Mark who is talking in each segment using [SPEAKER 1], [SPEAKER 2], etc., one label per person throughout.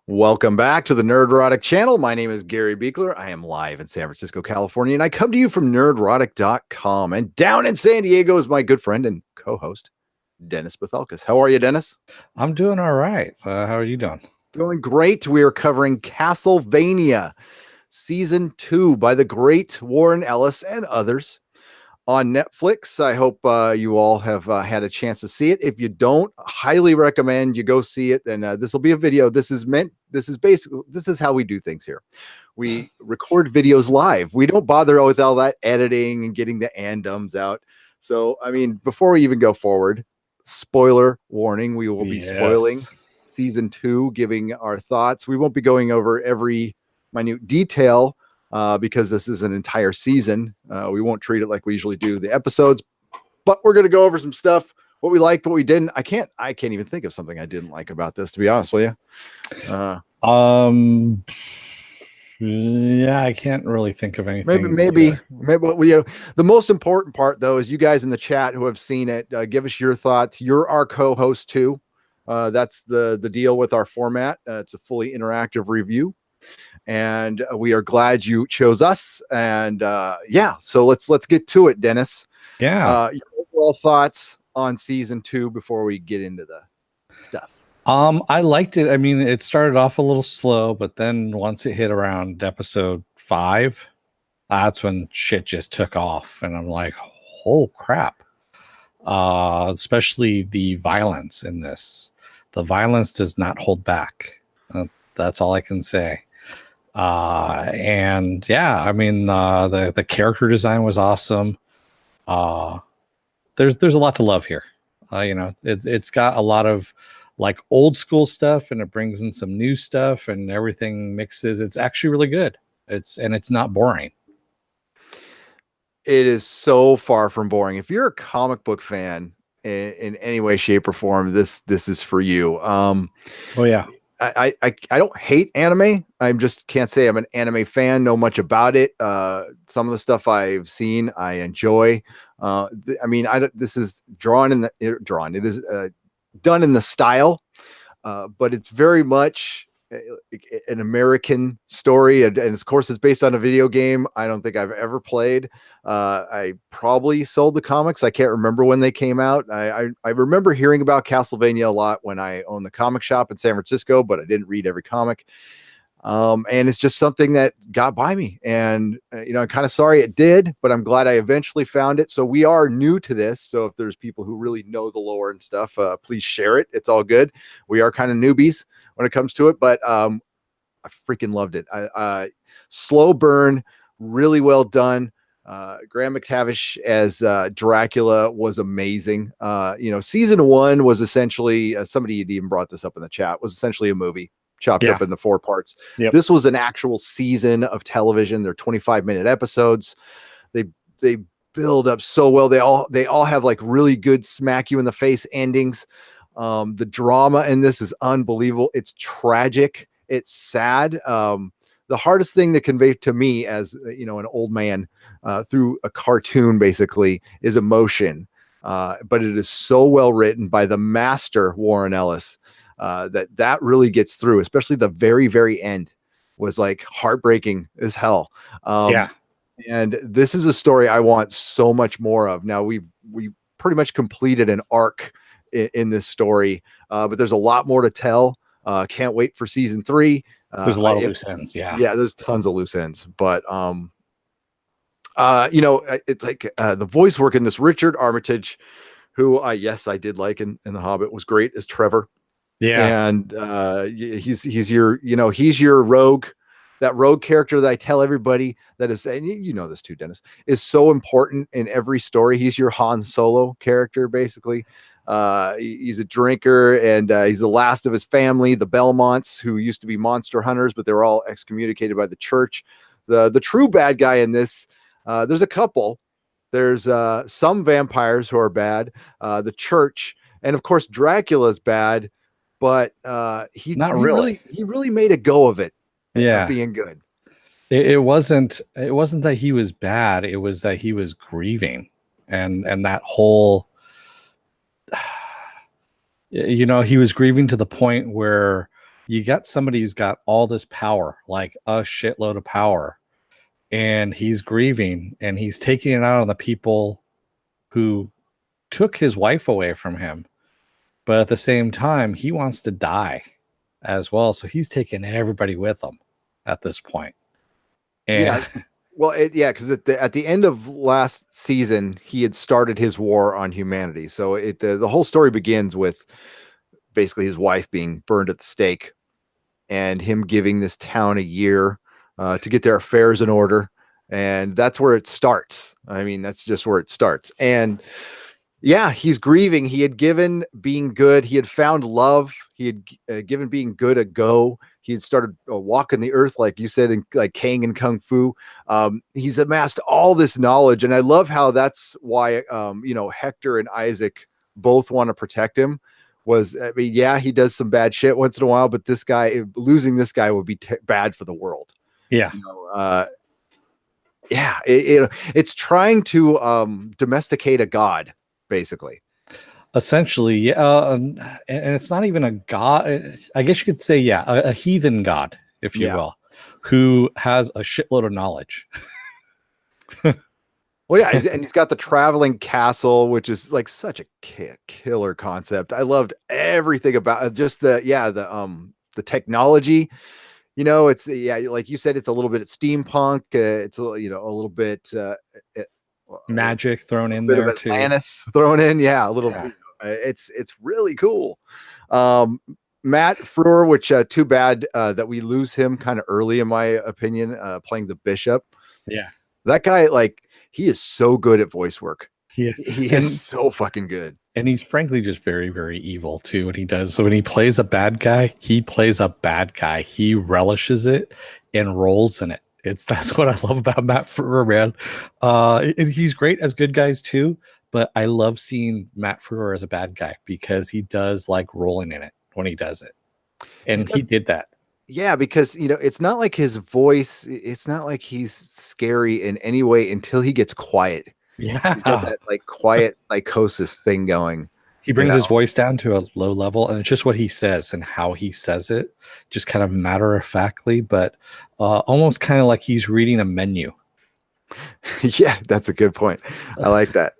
[SPEAKER 1] Welcome back to the Nerdrotic channel. My name is Gary Beekler. I am live in San Francisco, California, and I come to you from nerdrotic.com. And down in San Diego is my good friend and co-host, Dennis Bethalkis. How are you, Dennis?
[SPEAKER 2] I'm doing all right. How are you doing?
[SPEAKER 1] Doing great. We are covering Castlevania Season 2 by the great Warren Ellis and others on Netflix. I hope you all have had a chance to see it. If you don't, highly recommend you go see it. And this will be a video. This is how we do things here. We record videos live. We don't bother with all that editing and getting the andums out. So, I mean, before we even go forward, spoiler warning, we will be spoiling Season 2, giving our thoughts. We won't be going over every minute detail because this is an entire season. We won't treat it like we usually do the episodes, but we're going to go over some stuff, what we liked, what we didn't. I can't even think of something I didn't like about this, to be honest with you.
[SPEAKER 2] Yeah, I can't really think of anything.
[SPEAKER 1] Maybe the most important part though is you guys in the chat who have seen it, give us your thoughts. You're our co-host too. That's the deal with our format. It's a fully interactive review. And we are glad you chose us. And so let's get to it, Dennis.
[SPEAKER 2] Yeah.
[SPEAKER 1] Your overall thoughts on Season 2 before we get into the stuff.
[SPEAKER 2] I liked it. I mean, it started off a little slow, but then once it hit around episode 5, that's when shit just took off. And I'm like, oh crap. Especially the violence in this. The violence does not hold back. That's all I can say. And yeah, I mean, the character design was awesome. There's a lot to love here. It's got a lot of like old school stuff, and it brings in some new stuff, and everything mixes. It's actually really good. It's not boring.
[SPEAKER 1] It is so far from boring. If you're a comic book fan in any way, shape, or form, this is for you.
[SPEAKER 2] Oh yeah.
[SPEAKER 1] I don't hate anime. I just can't say I'm an anime fan, know much about it. Some of the stuff I've seen, I enjoy. This is it is done in the style, but it's very much an American story. And of course, it's based on a video game I don't think I've ever played. I probably sold the comics. I can't remember when they came out. I remember hearing about Castlevania a lot when I owned the comic shop in San Francisco, but I didn't read every comic. And it's just something that got by me. And, I'm kind of sorry it did, but I'm glad I eventually found it. So we are new to this. So if there's people who really know the lore and stuff, please share it. It's all good. We are kind of newbies when it comes to it, but I freaking loved it. Slow burn, really well done. Graham McTavish as Dracula was amazing. Season 1 was essentially, somebody had even brought this up in the chat, was essentially a movie chopped up into 4 parts.
[SPEAKER 2] Yep.
[SPEAKER 1] This was an actual season of television. They're 25-minute episodes. They build up so well. They all have like really good smack you in the face endings. The drama in this is unbelievable. It's tragic. It's sad. The hardest thing to convey to me as an old man through a cartoon basically is emotion. But it is so well written by the master Warren Ellis that really gets through, especially the very, very end was like heartbreaking as hell. And this is a story I want so much more of. Now we pretty much completed an arc in this story, but there's a lot more to tell. Can't wait for Season 3.
[SPEAKER 2] There's a lot of loose ends.
[SPEAKER 1] Yeah, there's tons of loose ends, but it's like the voice work in this, Richard Armitage, who I did like in The Hobbit, was great as Trevor.
[SPEAKER 2] Yeah.
[SPEAKER 1] And he's your rogue, that rogue character that I tell everybody that is, and you know this too, Dennis, is so important in every story. He's your Han Solo character, basically. He's a drinker, and he's the last of his family, the Belmonts, who used to be monster hunters, but they were all excommunicated by the church. The true bad guy in this, there's a couple. There's some vampires who are bad, the church, and of course Dracula's bad, but he really made a go of it. Of being good.
[SPEAKER 2] It wasn't that he was bad. It was that he was grieving, and that whole, he was grieving to the point where you got somebody who's got all this power, like a shitload of power, and he's grieving and he's taking it out on the people who took his wife away from him. But at the same time, he wants to die as well. So he's taking everybody with him at this point. And
[SPEAKER 1] Yeah. Well, because at the end of last season, he had started his war on humanity. So the whole story begins with basically his wife being burned at the stake, and him giving this town a year to get their affairs in order, and that's where it starts. I mean, that's just where it starts. And yeah, he's grieving. He had given being good. He had found love. He had given being good a go. He had started walking the earth, like you said, in like Kang and Kung Fu. He's amassed all this knowledge, and I love how that's why Hector and Isaac both want to protect him. I mean, yeah, he does some bad shit once in a while, but losing this guy would be bad for the world.
[SPEAKER 2] yeah,
[SPEAKER 1] It's trying to domesticate a god, basically.
[SPEAKER 2] essentially, yeah. And it's not even a god. I guess you could say, yeah, a heathen god, if you will, who has a shitload of knowledge.
[SPEAKER 1] Well, yeah, and he's got the traveling castle, which is like such a killer concept. I loved everything about just the technology. It's like you said, it's a little bit of steampunk. It's a little bit
[SPEAKER 2] Magic thrown in
[SPEAKER 1] bit
[SPEAKER 2] there
[SPEAKER 1] of
[SPEAKER 2] too.
[SPEAKER 1] Atlantis thrown in, a little bit. It's really cool. Matt Frewer, which too bad that we lose him kind of early, in my opinion, playing the bishop.
[SPEAKER 2] Yeah,
[SPEAKER 1] that guy, like, he is so good at voice work.
[SPEAKER 2] he
[SPEAKER 1] is so fucking good.
[SPEAKER 2] And he's frankly just very, very evil too when he does. So when he plays a bad guy, he plays a bad guy. He relishes it and rolls in it. That's what I love about Matt Frewer, man. He's great as good guys too, but I love seeing Matt Frewer as a bad guy because he does like rolling in it when he does it. And he did that.
[SPEAKER 1] Yeah, because it's not like his voice, it's not like he's scary in any way until he gets quiet.
[SPEAKER 2] Yeah.
[SPEAKER 1] He's got that like quiet psychosis thing going.
[SPEAKER 2] He brings his voice down to a low level, and it's just what he says and how he says it, just kind of matter of factly, but almost kind of like he's reading a menu.
[SPEAKER 1] Yeah, that's a good point. I like that.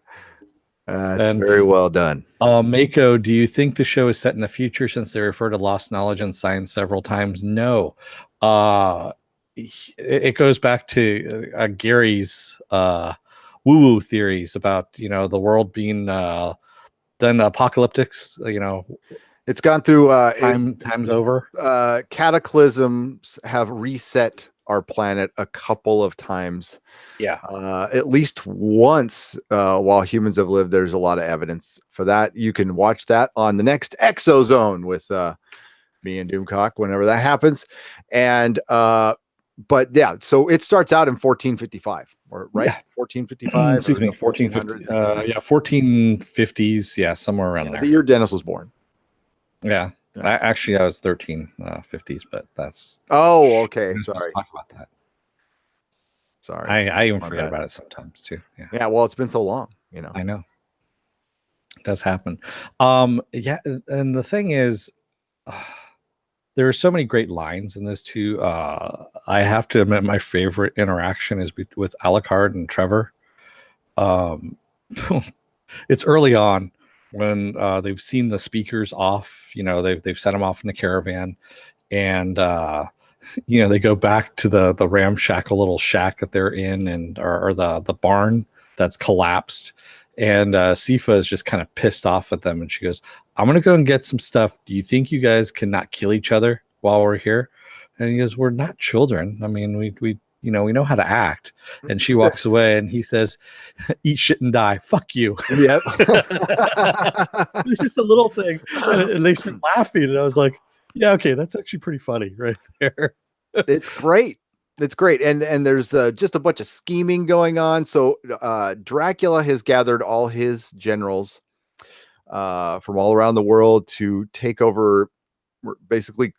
[SPEAKER 1] It's very well done.
[SPEAKER 2] Mako, do you think the show is set in the future since they refer to lost knowledge and science several times? No. It goes back to Gary's woo-woo theories about, the world being done apocalyptics,
[SPEAKER 1] it's gone through
[SPEAKER 2] times over.
[SPEAKER 1] Cataclysms have reset our planet a couple of times.
[SPEAKER 2] Yeah.
[SPEAKER 1] At least once while humans have lived. There's a lot of evidence for that. You can watch that on the next Exozone with me and Doomcock whenever that happens. And but yeah, so it starts out in 1455, or right?
[SPEAKER 2] Yeah.
[SPEAKER 1] 1455.
[SPEAKER 2] Excuse me, 1450. 1450s. Yeah, somewhere around there.
[SPEAKER 1] The year Dennis was born.
[SPEAKER 2] Yeah. Actually, I was 1350s, but that's.
[SPEAKER 1] Oh, okay. Sorry.
[SPEAKER 2] Talk about that.
[SPEAKER 1] Sorry.
[SPEAKER 2] I even forget about it sometimes too. Yeah.
[SPEAKER 1] Yeah. Well, it's been so long,
[SPEAKER 2] I know. It does happen. Yeah. And the thing is, there are so many great lines in this too. I have to admit, my favorite interaction is with Alucard and Trevor. It's early on when they've seen the speakers off. They've set them off in the caravan, and they go back to the ramshackle little shack that they're in, and or the barn that's collapsed. And Sifa is just kind of pissed off at them, and she goes, "I'm gonna go and get some stuff. Do you think you guys can not kill each other while we're here?" And he goes, "We're not children. I mean, we know how to act." And she walks away, and he says, "Eat shit and die. Fuck you."
[SPEAKER 1] Yep.
[SPEAKER 2] It's just a little thing, and they start laughing, and I was like, "Yeah, okay, that's actually pretty funny right there."
[SPEAKER 1] It's great. It's great. And there's just a bunch of scheming going on. So Dracula has gathered all his generals from all around the world to take over, basically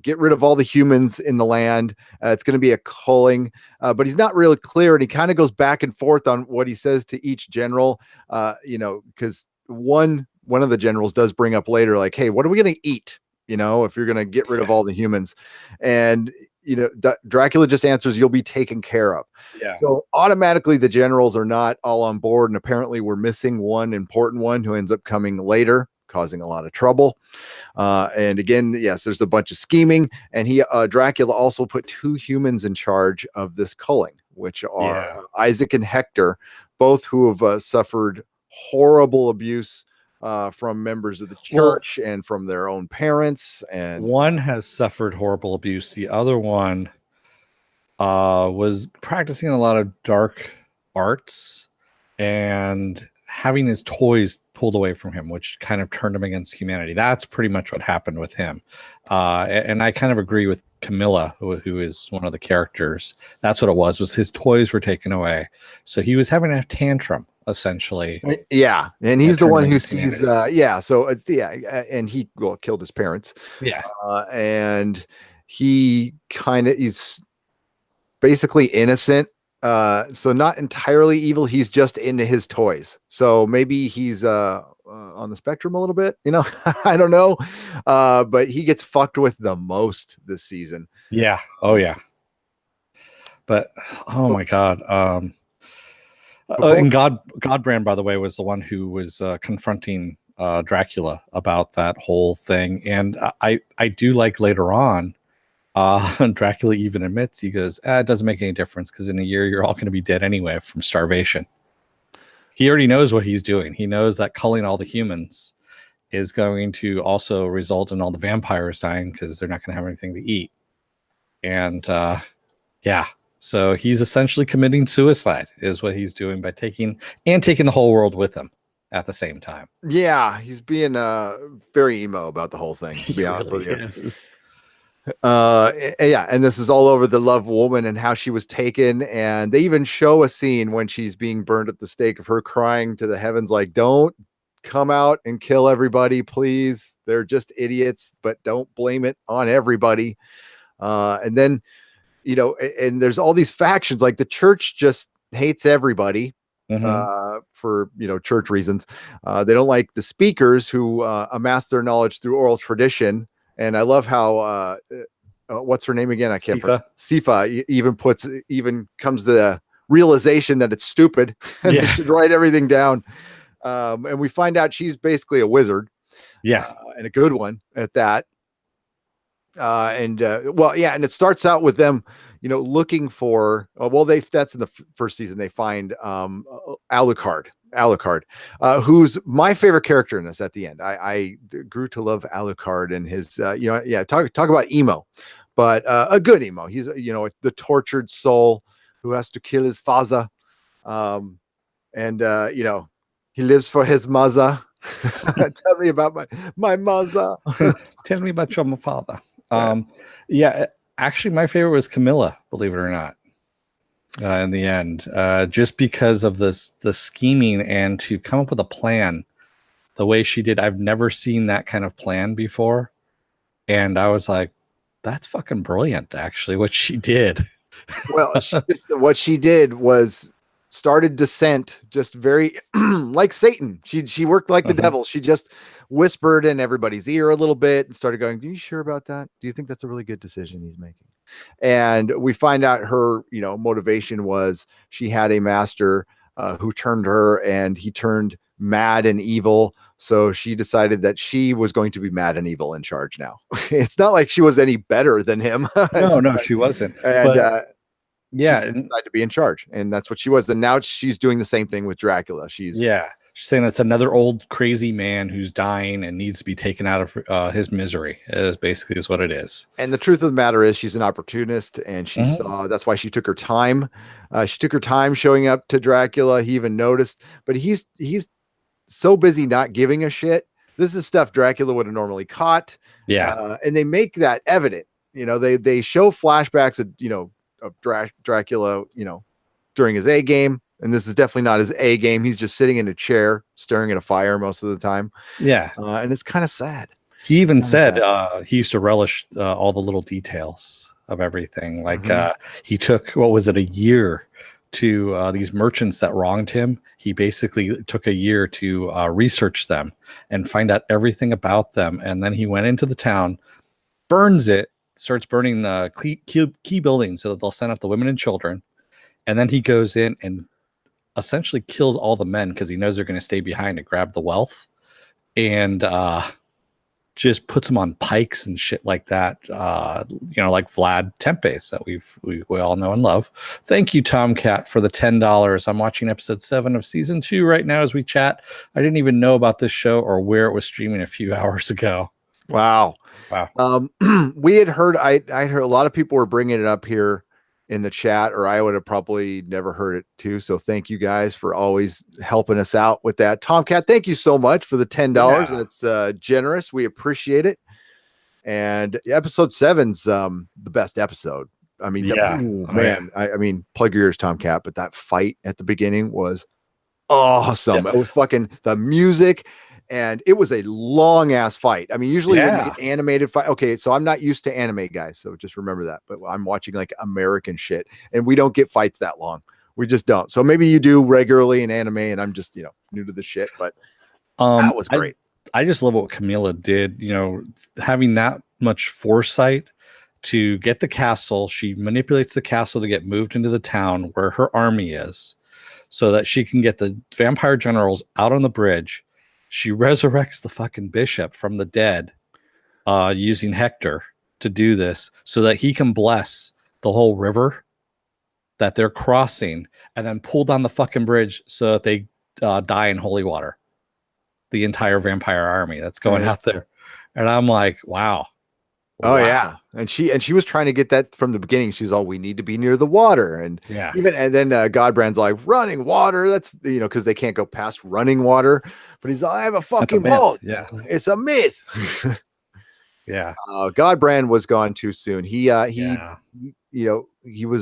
[SPEAKER 1] get rid of all the humans in the land. It's going to be a culling, but he's not really clear. And he kind of goes back and forth on what he says to each general, because one of the generals does bring up later, like, "Hey, what are we going to eat? if you're going to get rid of all the humans. And, Dracula just answers, you'll be taken care of.
[SPEAKER 2] Yeah.
[SPEAKER 1] So automatically the generals are not all on board. And apparently we're missing one important one who ends up coming later, causing a lot of trouble. And again, yes, there's a bunch of scheming. And Dracula also put 2 humans in charge of this culling, which are Isaac and Hector, both who have suffered horrible abuse from members of the church and from their own parents. And
[SPEAKER 2] one has suffered horrible abuse. The other one was practicing a lot of dark arts and having his toys pulled away from him, which kind of turned him against humanity. That's pretty much what happened with him. And I kind of agree with Camilla, who is one of the characters. That's what it was his toys were taken away. So he was having a tantrum, essentially.
[SPEAKER 1] Yeah. And he's the one who sees, and he killed his parents.
[SPEAKER 2] Yeah.
[SPEAKER 1] And he's basically innocent. So not entirely evil. He's just into his toys. So maybe he's on the spectrum a little bit, I don't know. But he gets fucked with the most this season.
[SPEAKER 2] Yeah. Oh yeah. But my God. And Godbrand, by the way, was the one who was confronting Dracula about that whole thing. And I do like later on, Dracula even admits, he goes, it doesn't make any difference because in a year you're all going to be dead anyway from starvation. He already knows what he's doing. He knows that culling all the humans is going to also result in all the vampires dying because they're not going to have anything to eat. And so he's essentially committing suicide is what he's doing by taking the whole world with him at the same time.
[SPEAKER 1] Yeah, he's being very emo about the whole thing, to be honest with you. And this is all over the love woman and how she was taken, and they even show a scene when she's being burned at the stake of her crying to the heavens like, don't come out and kill everybody, please, they're just idiots, but don't blame it on everybody. And then and there's all these factions, like the church just hates everybody. For church reasons. They don't like the speakers who amass their knowledge through oral tradition. And I love how what's her name again? I can't remember. Sifa even comes to the realization that it's stupid and they should write everything down. And we find out she's basically a wizard.
[SPEAKER 2] Yeah.
[SPEAKER 1] And a good one at that. And it starts out with them, looking for, that's in the first season. They find Alucard, who's my favorite character in this at the end. I grew to love Alucard and his, talk about emo, but a good emo. He's, the tortured soul who has to kill his father. He lives for his mother. Tell me about my mother.
[SPEAKER 2] Tell me about your father. Actually, my favorite was Camilla, believe it or not. In the end, just because of the scheming and to come up with a plan the way she did. I've never seen that kind of plan before, and I was like, that's fucking brilliant, actually, what she did.
[SPEAKER 1] Well, what she did was started dissent, just very like Satan. She worked like the devil. She just whispered in everybody's ear a little bit and started going, "Are you sure about that? Do you think that's a really good decision he's making?" And we find out her, motivation was she had a master who turned her, and he turned mad and evil. So she decided that she was going to be mad and evil in charge now. It's not like she was any better than him.
[SPEAKER 2] No, she wasn't.
[SPEAKER 1] And
[SPEAKER 2] she decided
[SPEAKER 1] to be in charge, and that's what she was. And now she's doing the same thing with Dracula. She's
[SPEAKER 2] saying it's another old crazy man who's dying and needs to be taken out of his misery. Is what it is. And
[SPEAKER 1] the truth of the matter is, she's an opportunist, and she saw that's why she took her time. She took her time showing up to Dracula. He even noticed, but he's so busy not giving a shit. This is stuff Dracula would have normally caught. And they make that evident. They show flashbacks of Dracula, during his A game. And this is definitely not his A game. He's just sitting in a chair, staring at a fire most of the time. And it's kind of sad.
[SPEAKER 2] He even said he used to relish all the little details of everything. Like he took, what was it, a year to these merchants that wronged him. He basically took a year to research them and find out everything about them. And then he went into the town, burns it, starts burning key buildings so that they'll send out the women and children. And then he goes in and essentially kills all the men because he knows they're going to stay behind to grab the wealth. And just puts them on pikes and shit like that. Like Vlad Tempes that we all know and love. Thank you, Tomcat, for the $10. I'm watching episode 7 of season 2 right now as we chat. I didn't even know about this show or where it was streaming a few hours ago.
[SPEAKER 1] Wow. We had heard, I heard a lot of people were bringing it up here in the chat, or I would have probably never heard it too. So thank you guys for always helping us out with that. Tomcat, thank you so much for the $10.
[SPEAKER 2] Yeah.
[SPEAKER 1] That's generous. We appreciate it. And episode 7's the best episode. I mean, I mean, plug your ears, Tomcat, but that fight at the beginning was awesome. It was fucking the music. And it was a long ass fight. I mean, usually when you get animated fight, okay, so I'm not used to anime, guys, so just remember that. But I'm watching like American shit, and we don't get fights that long. We just don't. So maybe you do regularly in anime, and I'm just new to the shit. But that was great.
[SPEAKER 2] I just love what Camilla did. Having that much foresight to get the castle. She manipulates the castle to get moved into the town where her army is, so that she can get the vampire generals out on the bridge. She resurrects the fucking bishop from the dead using Hector to do this so that he can bless the whole river that they're crossing and then pull down the fucking bridge so that they die in holy water. The entire vampire army that's going out there. And I'm like, wow.
[SPEAKER 1] Oh yeah. And she was trying to get that from the beginning. She's all, we need to be near the water. And and then Godbrand's like, running water. That's because they can't go past running water. But he's like, I have a fucking boat.
[SPEAKER 2] Yeah.
[SPEAKER 1] It's a myth.
[SPEAKER 2] Yeah.
[SPEAKER 1] Godbrand was gone too soon. He was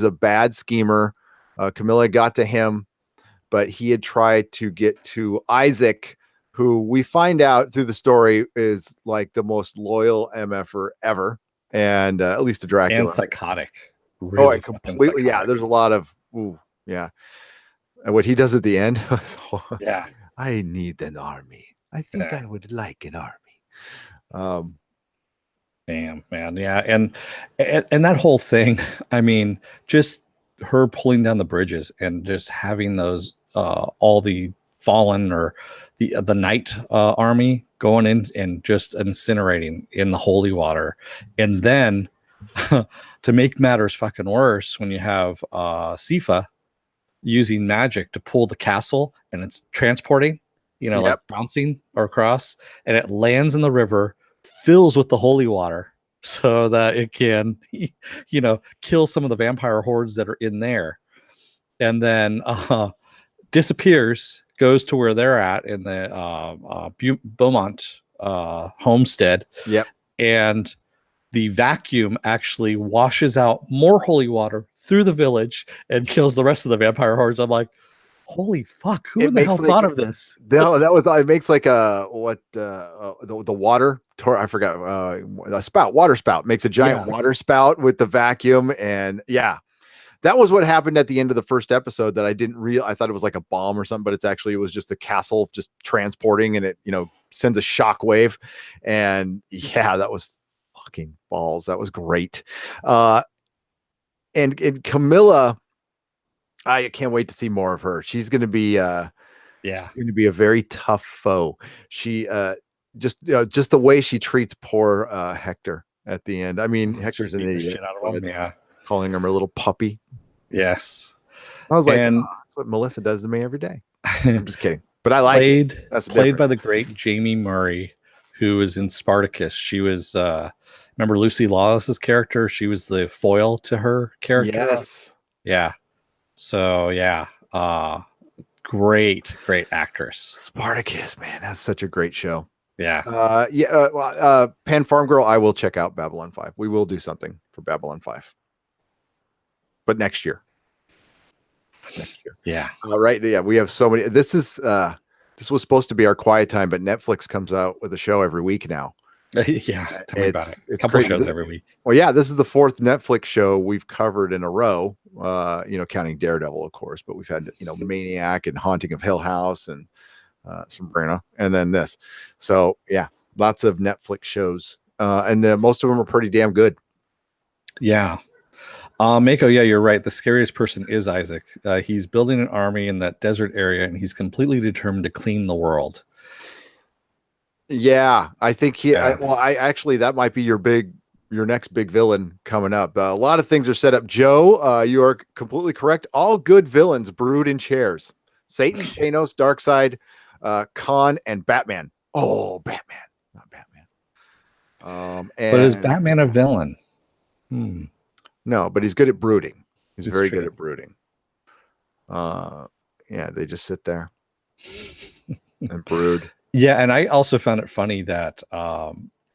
[SPEAKER 1] a bad schemer. Camilla got to him, but he had tried to get to Isaac, who we find out through the story is like the most loyal MFer ever. And at least to Dracula.
[SPEAKER 2] And psychotic. Really
[SPEAKER 1] completely. Psychotic. Yeah. There's a lot of, and what he does at the end. I need an army. I think I would like an army.
[SPEAKER 2] Damn, man. Yeah. And that whole thing, I mean, just her pulling down the bridges and just having those, all the fallen or the night army going in and just incinerating in the holy water. And then to make matters fucking worse, when you have Sifa using magic to pull the castle and it's transporting, like bouncing across, and it lands in the river, fills with the holy water so that it can, kill some of the vampire hordes that are in there. And then disappears, goes to where they're at in the Beaumont homestead.
[SPEAKER 1] Yep.
[SPEAKER 2] And the vacuum actually washes out more holy water through the village and kills the rest of the vampire hordes. I'm like, holy fuck, who in the hell thought of this?
[SPEAKER 1] No, that was, it makes like the water, I forgot, a spout, water spout, makes a giant water spout with the vacuum. And that was what happened at the end of the first episode that I didn't I thought it was like a bomb or something, but it was just the castle just transporting, and it, sends a shock wave. And that was fucking balls. That was great. And Camilla, I can't wait to see more of her. She's going to be, she's going to be a very tough foe. She, just the way she treats poor Hector at the end. I mean, Hector's an idiot. Calling him her little puppy.
[SPEAKER 2] Yes.
[SPEAKER 1] I was like, that's what Melissa does to me every day. I'm just kidding. But I like it. That's
[SPEAKER 2] played by the great Jamie Murray, who was in Spartacus. She was, remember Lucy Lawless's character? She was the foil to her character.
[SPEAKER 1] Yes.
[SPEAKER 2] Yeah. So, great actress.
[SPEAKER 1] Spartacus, man. That's such a great show.
[SPEAKER 2] Yeah.
[SPEAKER 1] Pan Farm Girl, I will check out Babylon 5. We will do something for Babylon 5. But next year.
[SPEAKER 2] Yeah.
[SPEAKER 1] All right. Yeah. We have so many. This was supposed to be our quiet time, but Netflix comes out with a show every week now.
[SPEAKER 2] Tell me about it. It's a couple shows every week.
[SPEAKER 1] Well, yeah, this is the 4th Netflix show we've covered in a row. counting Daredevil, of course, but we've had, Maniac and Haunting of Hill House and Sabrina, and then this. So yeah, lots of Netflix shows, and most of them are pretty damn good.
[SPEAKER 2] Yeah. Mako, yeah, you're right. The scariest person is Isaac. He's building an army in that desert area, and he's completely determined to clean the world.
[SPEAKER 1] Yeah, I think
[SPEAKER 2] Yeah.
[SPEAKER 1] I actually, that might be your next big villain coming up. A lot of things are set up. Joe, you are completely correct. All good villains brood in chairs. Satan, Thanos, Darkseid, Khan, and Batman. Oh, Batman, not Batman.
[SPEAKER 2] But is
[SPEAKER 1] And
[SPEAKER 2] Batman a villain?
[SPEAKER 1] no, but he's good at brooding. He's
[SPEAKER 2] It's
[SPEAKER 1] very
[SPEAKER 2] true.
[SPEAKER 1] good at brooding. Yeah, they just sit there and brood.
[SPEAKER 2] Yeah, and I also found it funny that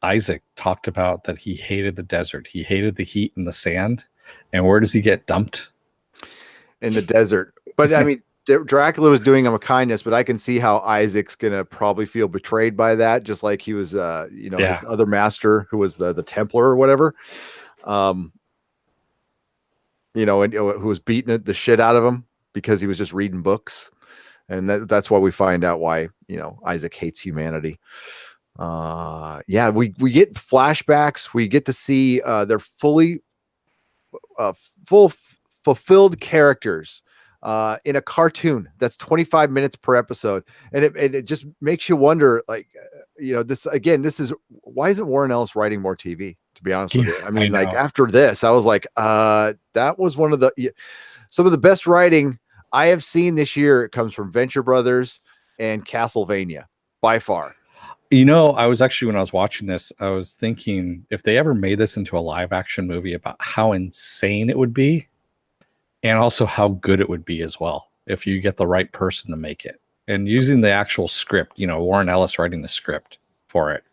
[SPEAKER 2] Isaac talked about that he hated the desert. He hated the heat and the sand. And where does he get dumped?
[SPEAKER 1] In the desert. But I mean, Dracula was doing him a kindness, but I can see how Isaac's gonna probably feel betrayed by that, just like he was, his other master, who was the Templar or whatever, and who was beating the shit out of him because he was just reading books, and that's why we find out why Isaac hates humanity. Yeah, we get flashbacks. We get to see they're fully fulfilled characters in a cartoon that's 25 minutes per episode, and it just makes you wonder, like, this is why isn't Warren Ellis writing more TV, to be honest with you? I mean, like, after this I was like, that was one of some of the best writing I have seen this year. It comes from Venture Brothers and Castlevania by far.
[SPEAKER 2] I was actually, when I was watching this, I was thinking if they ever made this into a live action movie, about how insane it would be, and also how good it would be as well if you get the right person to make it. And using the actual script, Warren Ellis writing the script for it.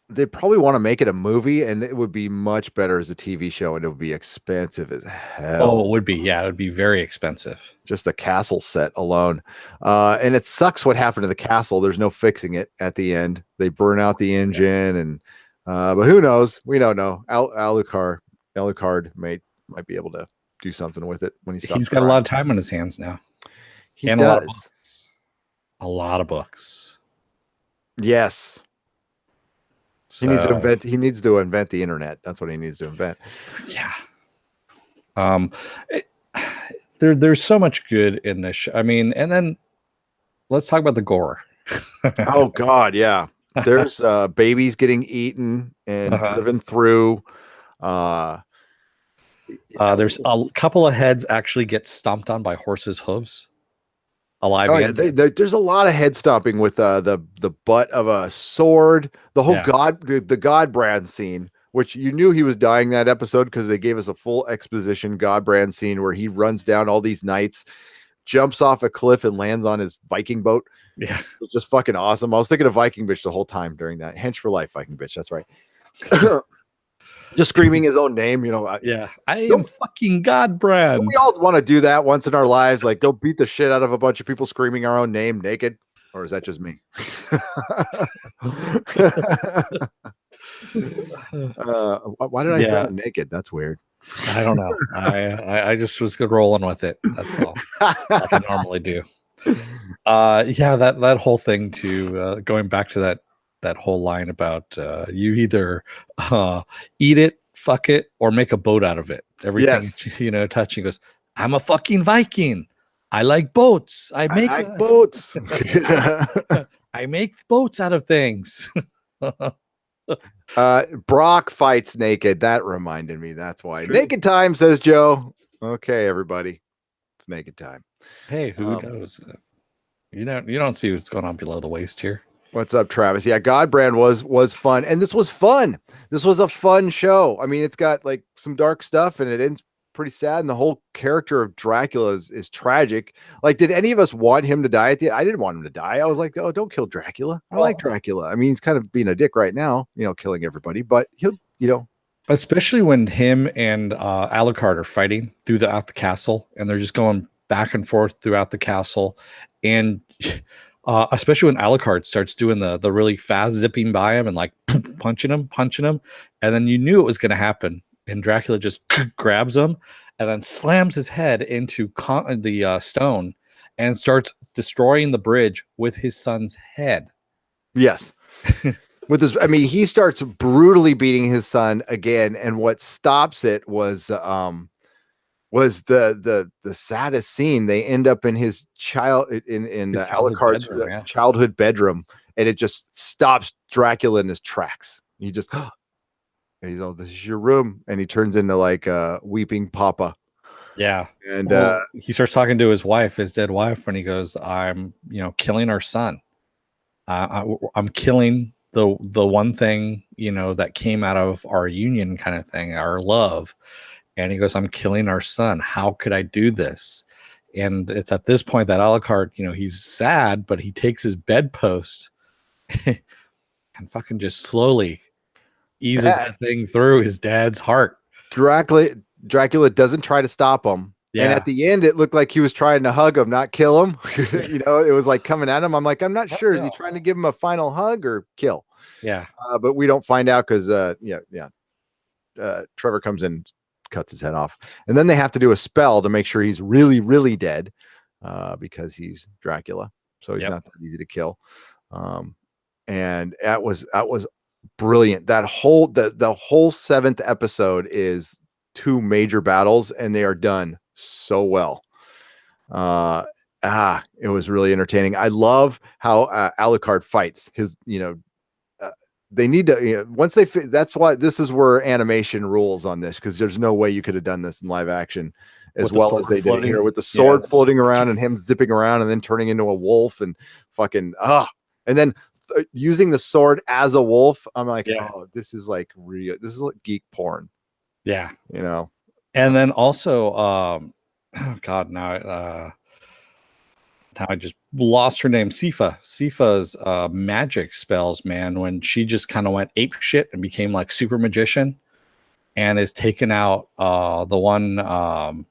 [SPEAKER 1] They probably want to make it a movie, and it would be much better as a TV show, and it would be expensive as hell.
[SPEAKER 2] Oh, it would be. Yeah, it would be very expensive.
[SPEAKER 1] Just the castle set alone. And it sucks what happened to the castle. There's no fixing it at the end. They burn out the engine, and but who knows? We don't know. Alucard might be able to do something with it when he's
[SPEAKER 2] got a lot of time on his hands now.
[SPEAKER 1] He does.
[SPEAKER 2] A lot of books.
[SPEAKER 1] Yes.
[SPEAKER 2] So,
[SPEAKER 1] he needs to invent the internet. That's what he needs to invent.
[SPEAKER 2] Yeah. There's so much good in this show. I mean, and then let's talk about the gore.
[SPEAKER 1] Oh God, yeah. There's babies getting eaten and driven through.
[SPEAKER 2] There's a couple of heads actually get stomped on by horses' hooves. Alive.
[SPEAKER 1] Oh, yeah, there's a lot of head stomping with the butt of a sword. The whole the Godbrand scene, which you knew he was dying that episode because they gave us a full exposition Godbrand scene where he runs down all these knights, jumps off a cliff, and lands on his Viking boat.
[SPEAKER 2] Yeah,
[SPEAKER 1] it was just fucking awesome. I was thinking of Viking bitch the whole time during that. Hench for life, Viking bitch. That's right. Just screaming his own name,
[SPEAKER 2] Yeah, I am fucking Godbrand.
[SPEAKER 1] We all want to do that once in our lives, like go beat the shit out of a bunch of people screaming our own name naked, or is that just me? Why did I say naked? That's weird.
[SPEAKER 2] I don't know. I just was good rolling with it. That's all, like I normally do. Yeah, that whole thing too. Going back to that whole line about you either eat it, fuck it, or make a boat out of it. Everything touching goes, I'm a fucking Viking. I like boats. I like
[SPEAKER 1] boats.
[SPEAKER 2] I make boats out of things.
[SPEAKER 1] Brock fights naked. That reminded me. That's why. True. Naked time, says Joe. Okay, everybody. It's naked time.
[SPEAKER 2] Hey, who knows? You don't see what's going on below the waist here.
[SPEAKER 1] What's up, Travis? Yeah, Godbrand was fun, and this was fun. This was a fun show. I mean, it's got like some dark stuff, and it ends pretty sad. And the whole character of Dracula is tragic. Like, did any of us want him to die at the end? I didn't want him to die. I was like, oh, don't kill Dracula. I like Dracula. I mean, he's kind of being a dick right now, killing everybody. But he'll,
[SPEAKER 2] especially when him and Alucard are fighting throughout the castle, and they're just going back and forth throughout the castle, and especially when Alucard starts doing the really fast zipping by him and like punching him, and then you knew it was going to happen, and Dracula just grabs him, and then slams his head into the stone and starts destroying the bridge with his son's head.
[SPEAKER 1] Yes. With this, I mean, he starts brutally beating his son again, and what stops it was the saddest scene. They end up in his
[SPEAKER 2] His childhood
[SPEAKER 1] Alucard's
[SPEAKER 2] bedroom, yeah.
[SPEAKER 1] childhood bedroom, and it just stops Dracula in his tracks. He just he's all, "This is your room," and he turns into like a weeping papa.
[SPEAKER 2] Yeah.
[SPEAKER 1] And
[SPEAKER 2] Well, he starts talking to his wife, his dead wife, and he goes, "I'm, killing our son. I'm killing the one thing, that came out of our union, kind of thing, our love." And he goes, "I'm killing our son. How could I do this?" And it's at this point that Alucard, he's sad, but he takes his bedpost and fucking just slowly eases that thing through his dad's heart.
[SPEAKER 1] Dracula doesn't try to stop him. And
[SPEAKER 2] Yeah.
[SPEAKER 1] at the end, it looked like he was trying to hug him, not kill him. It was like coming at him. I'm like, I'm not sure. Is he trying to give him a final hug or kill?
[SPEAKER 2] Yeah.
[SPEAKER 1] But we don't find out because, Trevor comes in, cuts his head off. And then they have to do a spell to make sure he's really, really dead because he's Dracula. So he's not that easy to kill. And that was brilliant. That whole the whole 7th episode is 2 major battles, and they are done so well. It was really entertaining. I love how Alucard fights his, they need to, once they that's why this is where animation rules on this, because there's no way you could have done this in live action as well as they did it here, with the sword floating around and him zipping around and then turning into a wolf and fucking and then using the sword as a wolf. I'm like, oh, this is like real. This is like geek porn.
[SPEAKER 2] Yeah.
[SPEAKER 1] And
[SPEAKER 2] then also, oh God, now I just lost her name. Sifa's magic spells, man, when she just kind of went ape shit and became like super magician and is taking out the one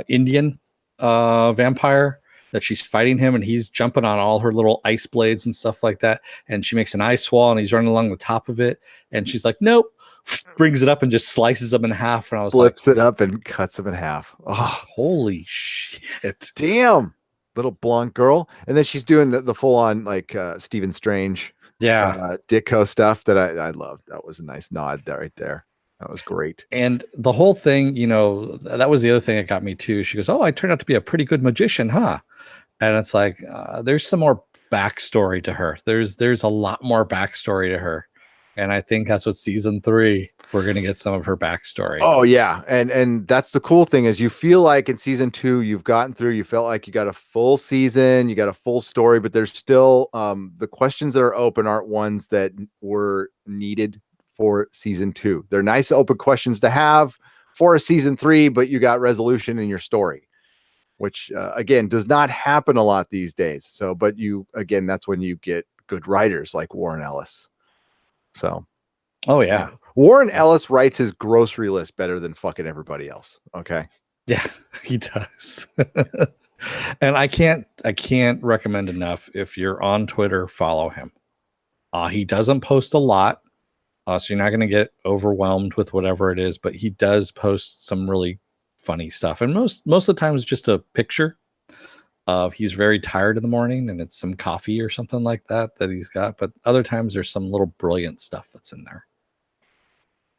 [SPEAKER 2] Indian vampire that she's fighting him, and he's jumping on all her little ice blades and stuff like that, and she makes an ice wall and he's running along the top of it, and she's like, nope, brings it up and just slices them in half. And I was
[SPEAKER 1] flips it up and cuts them in half.
[SPEAKER 2] Oh, holy shit.
[SPEAKER 1] Damn. Little blonde girl. And then she's doing the full-on like Stephen Strange Ditko stuff that I loved. That was a nice nod there, right there. That was great.
[SPEAKER 2] And the whole thing, that was the other thing that got me too. She goes, "Oh, I turned out to be a pretty good magician, huh?" And it's like, there's some more backstory to her. There's a lot more backstory to her. And I think that's what season 3, we're going to get some of her backstory.
[SPEAKER 1] Oh yeah. And that's the cool thing, is you feel like in season 2, you've gotten through, you felt like you got a full season, you got a full story, but there's still, the questions that are open aren't ones that were needed for season 2. They're nice open questions to have for a season 3, but you got resolution in your story, which again does not happen a lot these days. So, but that's when you get good writers like Warren Ellis. So,
[SPEAKER 2] oh yeah,
[SPEAKER 1] Warren Ellis writes his grocery list better than fucking everybody else. Okay.
[SPEAKER 2] Yeah, he does. And I can't recommend enough, if you're on Twitter, follow him. He doesn't post a lot, so you're not going to get overwhelmed with whatever it is, but he does post some really funny stuff. And most of the time it's just a picture of he's very tired in the morning and it's some coffee or something like that he's got. But other times there's some little brilliant stuff that's in there.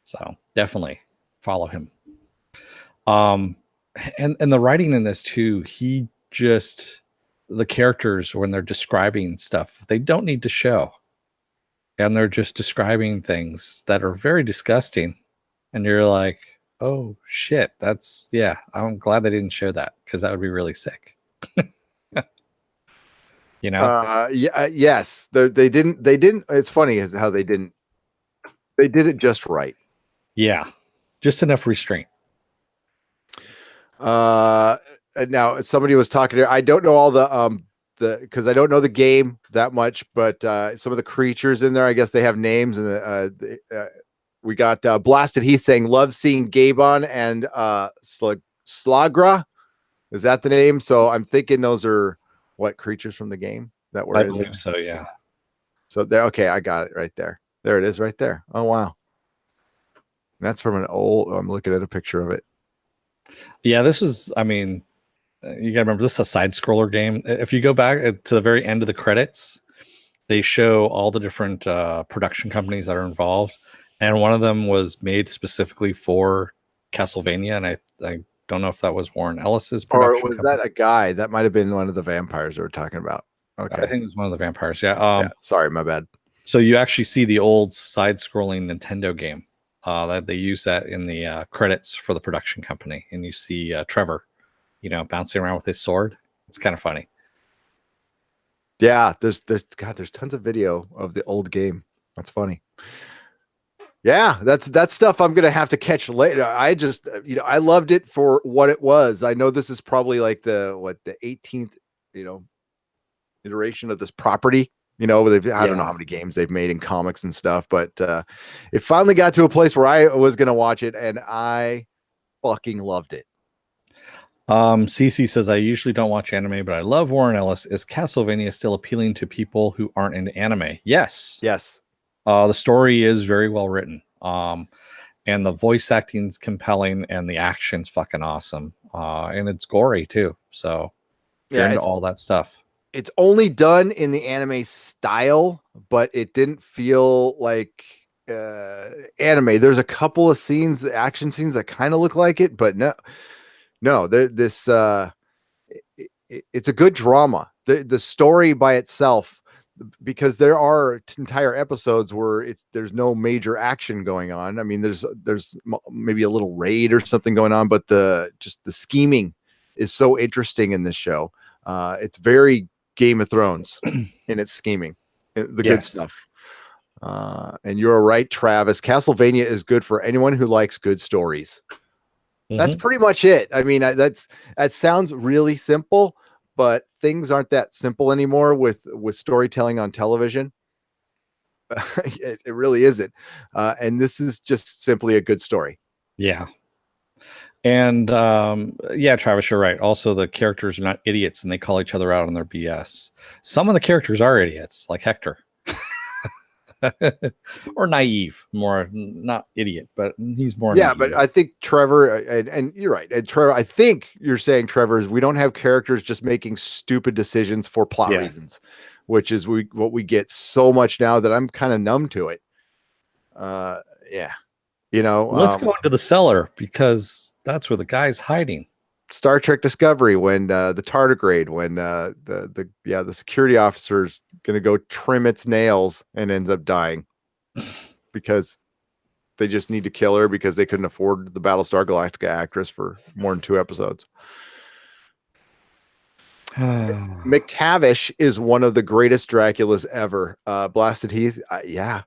[SPEAKER 2] So definitely follow him. And the writing in this too, the characters, when they're describing stuff, they don't need to show. And they're just describing things that are very disgusting. And you're like, oh shit, I'm glad they didn't show that, because that would be really sick.
[SPEAKER 1] Yes, they didn't, it's funny how they did it just right.
[SPEAKER 2] Yeah. Just enough restraint.
[SPEAKER 1] Now somebody was talking here. I don't know all because I don't know the game that much, but some of the creatures in there, I guess they have names. And we got Blasted. He's saying, love seeing Gabon and Slagra. Is that the name? So I'm thinking those are what creatures from the game that were.
[SPEAKER 2] I believe so. Yeah.
[SPEAKER 1] So there. Okay, I got it right there. There it is, right there. Oh wow. And that's from an old. I'm looking at a picture of it.
[SPEAKER 2] Yeah, this was. I mean, you gotta remember this is a side scroller game. If you go back to the very end of the credits, they show all the different production companies that are involved, and one of them was made specifically for Castlevania, and I don't know if that was Warren Ellis's
[SPEAKER 1] Or
[SPEAKER 2] production
[SPEAKER 1] was
[SPEAKER 2] company.
[SPEAKER 1] that a guy? That might have been one of the vampires they were talking about.
[SPEAKER 2] I
[SPEAKER 1] Okay.
[SPEAKER 2] think it was one of the vampires. Yeah.
[SPEAKER 1] Yeah. Sorry, my bad.
[SPEAKER 2] So you actually see the old side-scrolling Nintendo game that they use that in the credits for the production company, and you see Trevor, bouncing around with his sword. It's kind of funny.
[SPEAKER 1] Yeah, there's tons of video of the old game. That's funny. Yeah, that's stuff I'm gonna have to catch later. I just I loved it for what it was. I know this is probably like the 18th you know iteration of this property. I don't know
[SPEAKER 2] Yeah.
[SPEAKER 1] how many games they've made in comics and stuff, but it finally got to a place where I was gonna watch it, and I fucking loved it.
[SPEAKER 2] CC says, I usually don't watch anime, but I love Warren Ellis. Is Castlevania still appealing to people who aren't into anime? Yes.
[SPEAKER 1] Yes.
[SPEAKER 2] The story is very well written. And the voice acting's compelling and the action's fucking awesome. And it's gory too. So if you're
[SPEAKER 1] Yeah,
[SPEAKER 2] into all that stuff.
[SPEAKER 1] it's only done in the anime style, but it didn't feel like anime. There's a couple of scenes, action scenes that kind of look like it, but no, this it's a good drama. The story by itself, because there are entire episodes where there's no major action going on. I mean, there's maybe a little raid or something going on, but the scheming is so interesting in this show. It's very Game of Thrones in its scheming, the good
[SPEAKER 2] Yes.
[SPEAKER 1] stuff. And you're right, Travis. Castlevania is good for anyone who likes good stories. That's pretty much it. I mean, that sounds really simple, but things aren't that simple anymore with storytelling on television. It really isn't. And this is just simply a good story.
[SPEAKER 2] Yeah. And yeah, Travis, you're right. Also, the characters are not idiots and they call each other out on their BS. Some of the characters are idiots, like Hector. Or naive, more not idiot, but he's more
[SPEAKER 1] Yeah,
[SPEAKER 2] naive.
[SPEAKER 1] but I think Trevor, and you're right. And Trevor, I think you're saying, Trevor, is we don't have characters just making stupid decisions for plot reasons, which is what we get so much now that I'm kind of numb to it. Yeah.
[SPEAKER 2] Let's go into the cellar because that's where the guy's hiding.
[SPEAKER 1] Star Trek Discovery, when the tardigrade, when the security officer's gonna go trim its nails and ends up dying because they just need to kill her because they couldn't afford the Battlestar Galactica actress for more than 2 episodes. McTavish is one of the greatest Draculas ever. Blasted Heath, yeah,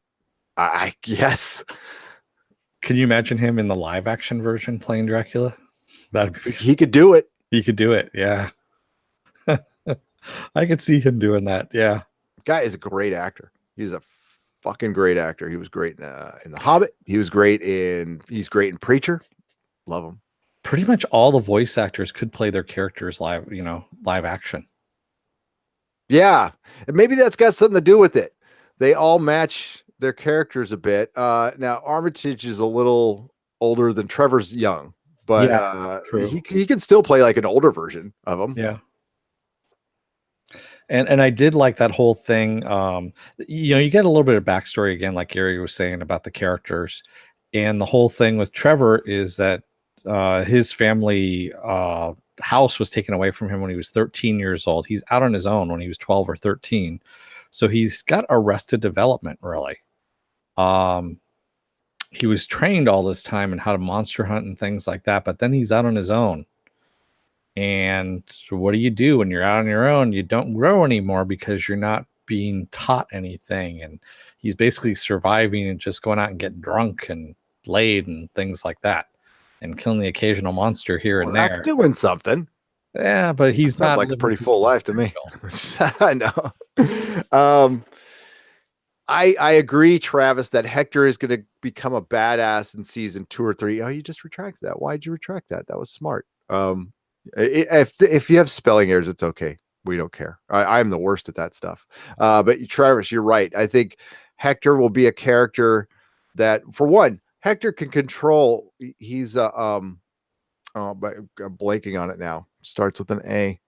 [SPEAKER 1] I yes.
[SPEAKER 2] Can you imagine him in the live action version playing Dracula?
[SPEAKER 1] He could do it.
[SPEAKER 2] He could do it. Yeah. I could see him doing that. Yeah.
[SPEAKER 1] Guy is a great actor. He's a fucking great actor. He was great in The Hobbit. He's great in Preacher. Love him.
[SPEAKER 2] Pretty much all the voice actors could play their characters live action.
[SPEAKER 1] Yeah. And maybe that's got something to do with it. They all match their characters a bit. Now Armitage is a little older than Trevor's young, but he can still play like an older version of him.
[SPEAKER 2] Yeah. And I did like that whole thing. You get a little bit of backstory again, like Gary was saying about the characters. And the whole thing with Trevor is that his family house was taken away from him when he was 13 years old. He's out on his own when he was 12 or 13. So he's got arrested development, really. He was trained all this time in how to monster hunt and things like that, but then he's out on his own. And what do you do when you're out on your own? You don't grow anymore because you're not being taught anything. And he's basically surviving and just going out and getting drunk and laid and things like that, and killing the occasional monster here and there.
[SPEAKER 1] That's doing something.
[SPEAKER 2] Yeah, but he's not
[SPEAKER 1] like a pretty full life to me. I know. I agree, Travis, that Hector is going to become a badass in season 2 or 3. Oh, you just retracted that. Why'd you retract that? That was smart. If you have spelling errors, it's okay. We don't care. I'm the worst at that stuff. But Travis, you're right. I think Hector will be a character that, for one, Hector can control. He's Oh, but I'm blanking on it now. Starts with an A.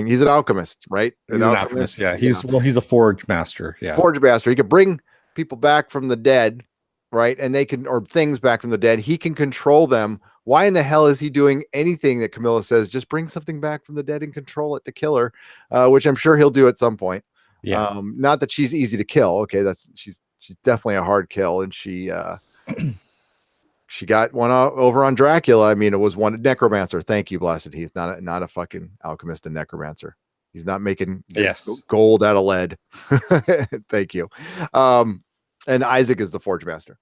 [SPEAKER 1] He's an alchemist, right?
[SPEAKER 2] He's an alchemist. Yeah. He's a forge master. Yeah.
[SPEAKER 1] Forge master. He can bring people back from the dead, right? And they can, or things back from the dead. He can control them. Why in the hell is he doing anything that Camilla says? Just bring something back from the dead and control it to kill her, which I'm sure he'll do at some point.
[SPEAKER 2] Yeah.
[SPEAKER 1] Not that she's easy to kill. Okay, she's definitely a hard kill, and she got one over on Dracula. I mean, it was one necromancer. Thank you, Blasted Heath. Not a fucking alchemist and necromancer. He's not making gold out of lead. Thank you. And Isaac is the forge master.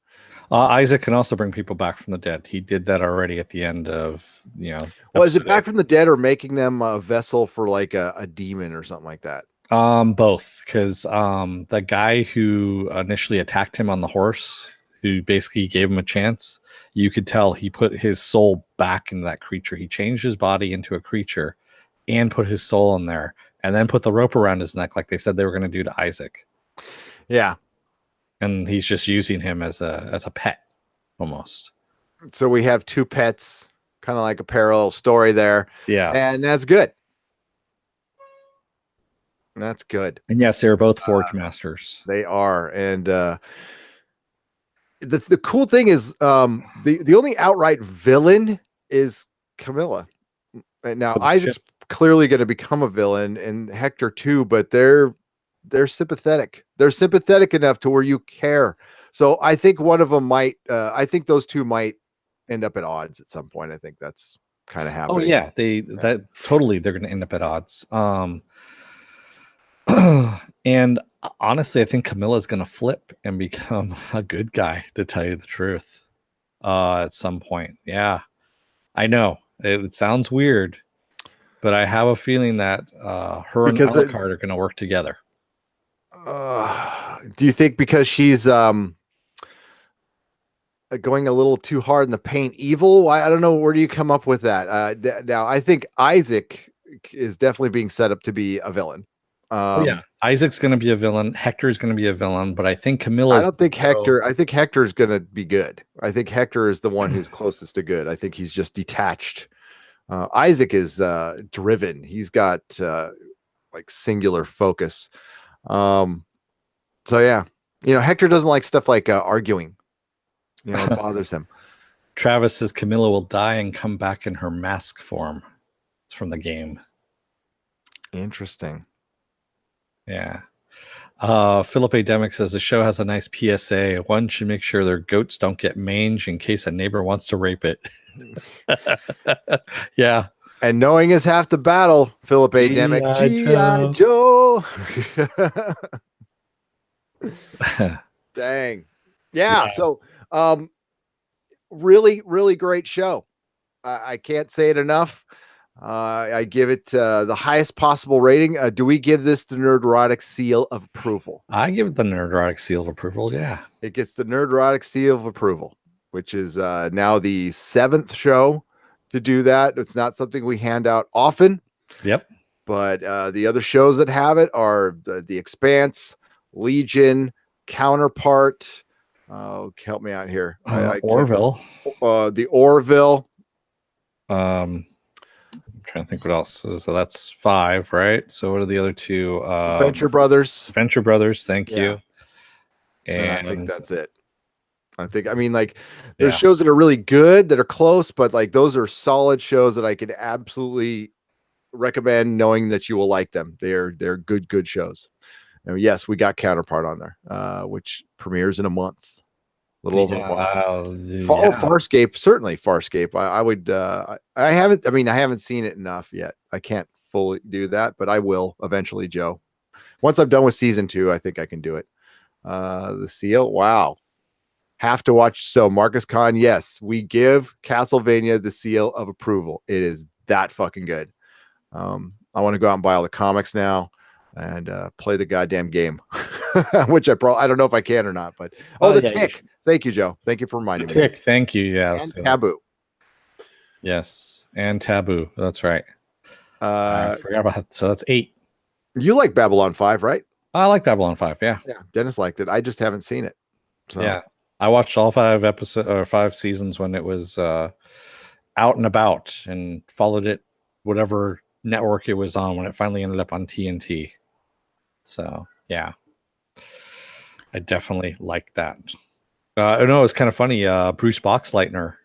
[SPEAKER 2] Isaac can also bring people back from the dead. He did that already at the end of,
[SPEAKER 1] Well, is it back from the dead or making them a vessel for like a demon or something like that?
[SPEAKER 2] Both, because the guy who initially attacked him on the horse, who basically gave him a chance, you could tell he put his soul back into that creature. He changed his body into a creature and put his soul in there, and then put the rope around his neck like they said they were going to do to Isaac.
[SPEAKER 1] Yeah.
[SPEAKER 2] And he's just using him as a pet almost.
[SPEAKER 1] So we have two pets, kind of like a parallel story there.
[SPEAKER 2] Yeah.
[SPEAKER 1] And that's good. That's good.
[SPEAKER 2] And yes, they're both forge masters.
[SPEAKER 1] They are. And the cool thing is the only outright villain is Camilla. Now Isaac's clearly going to become a villain, and Hector too, but they're sympathetic. They're sympathetic enough to where you care. So I think one of them might I think those two might end up at odds at some point. I think that's kind of happening.
[SPEAKER 2] Oh yeah, they're going to end up at odds. And honestly, I think Camilla's going to flip and become a good guy, to tell you the truth, at some point. Yeah, I know it sounds weird, but I have a feeling that her and Alucard are going to work together.
[SPEAKER 1] Do you think because she's going a little too hard in the paint evil? I don't know. Where do you come up with that? Now, I think Isaac is definitely being set up to be a villain.
[SPEAKER 2] Yeah, Isaac's going to be a villain. Hector's going to be a villain, but I think Camilla.
[SPEAKER 1] I think Hector is going to be good. I think Hector is the one who's closest to good. I think he's just detached. Isaac is driven. He's got like singular focus. So yeah, Hector doesn't like stuff like arguing. It bothers him.
[SPEAKER 2] Travis says Camilla will die and come back in her mask form. It's from the game.
[SPEAKER 1] Interesting.
[SPEAKER 2] Yeah. Philip A. Demick says the show has a nice PSA. One should make sure their goats don't get mange in case a neighbor wants to rape it. Yeah.
[SPEAKER 1] And knowing is half the battle, Philip A. Demick. G.I. Joe. Dang. Yeah. So really, really great show. I can't say it enough. I give it the highest possible rating. Do we give this the Nerdrotic seal of approval?
[SPEAKER 2] I give it the Nerdrotic seal of approval. Yeah.
[SPEAKER 1] It gets the Nerdrotic seal of approval, which is now the 7th show to do that. It's not something we hand out often.
[SPEAKER 2] Yep.
[SPEAKER 1] But the other shows that have it are the Expanse, Legion, Counterpart. Help me out here.
[SPEAKER 2] Orville.
[SPEAKER 1] The Orville.
[SPEAKER 2] I'm trying to think what else. So that's 5, right? So what are the other 2?
[SPEAKER 1] Venture Brothers.
[SPEAKER 2] Venture Brothers. Thank you.
[SPEAKER 1] And I think that's it. There's shows that are really good that are close, but like those are solid shows that I could absolutely recommend, knowing that you will like them. They're good shows. And yes, we got Counterpart on there, which premieres in a month. A little over a month. Farscape, certainly Farscape. I would I haven't seen it enough yet. I can't fully do that, but I will eventually, Joe. Once I'm done with season 2, I think I can do it. The Seal, wow. Have to watch. So Marcus Kahn, yes, we give Castlevania the seal of approval. It is that fucking good. I want to go out and buy all the comics now and play the goddamn game, which I don't know if I can or not, but Tick. Thank you, Joe. Thank you for reminding me.
[SPEAKER 2] Tick, thank you. Yeah.
[SPEAKER 1] And Taboo.
[SPEAKER 2] Yes. And Taboo. That's right. I forgot about that. So that's 8.
[SPEAKER 1] You like Babylon 5, right?
[SPEAKER 2] I like Babylon 5. Yeah.
[SPEAKER 1] Yeah. Dennis liked it. I just haven't seen it. So.
[SPEAKER 2] Yeah. I watched all 5 episodes or 5 seasons when it was out and about and followed it, whatever network it was on when it finally ended up on TNT. So yeah, I definitely like that. I know it was kind of funny. Bruce Boxleitner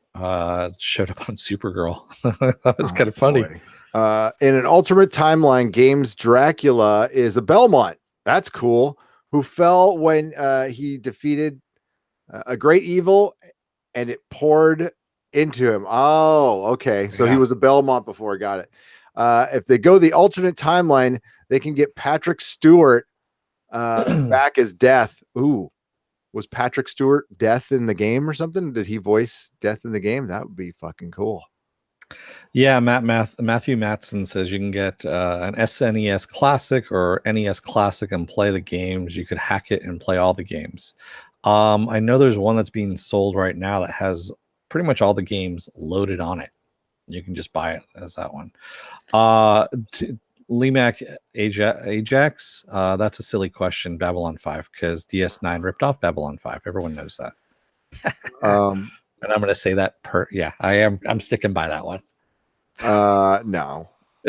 [SPEAKER 2] showed up on Supergirl. That was kind of funny.
[SPEAKER 1] In an alternate timeline, Games Dracula is a Belmont. That's cool. Who fell when he defeated a great evil, and it poured into him. Oh, okay. So he was a Belmont before I got it. If they go the alternate timeline, they can get Patrick Stewart back as Death. Ooh, was Patrick Stewart Death in the game or something? Did he voice Death in the game? That would be fucking cool.
[SPEAKER 2] Yeah, Matthew Matson says you can get an SNES Classic or NES Classic and play the games. You could hack it and play all the games. I know there's one that's being sold right now that has pretty much all the games loaded on it. You can just buy it as that one. Limac Ajax, that's a silly question. Babylon 5, because DS9 ripped off Babylon 5. Everyone knows that. And I'm going to say that I'm sticking by that one.
[SPEAKER 1] No,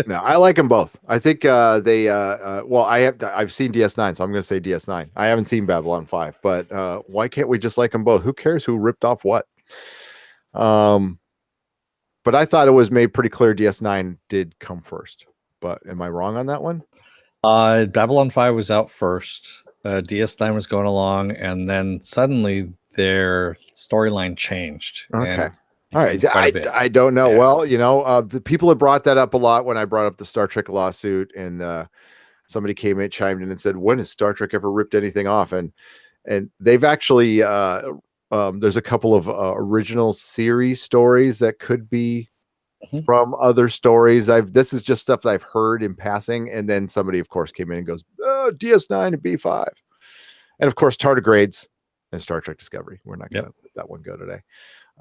[SPEAKER 1] I like them both. I think I've seen DS9, so I'm going to say DS9. I haven't seen Babylon 5, but why can't we just like them both? Who cares who ripped off what? But I thought it was made pretty clear DS9 did come first. But am I wrong on that one?
[SPEAKER 2] Babylon 5 was out first. DS9 was going along, and then suddenly their storyline changed.
[SPEAKER 1] Okay. All right. I don't know. Yeah. Well, the people have brought that up a lot when I brought up the Star Trek lawsuit, and somebody chimed in and said, when has Star Trek ever ripped anything off? And they've actually, there's a couple of original series stories that could be from other stories. This is just stuff that I've heard in passing. And then somebody, of course, came in and goes, DS9 and B5. And of course, tardigrades and Star Trek Discovery. We're not going to let that one go today.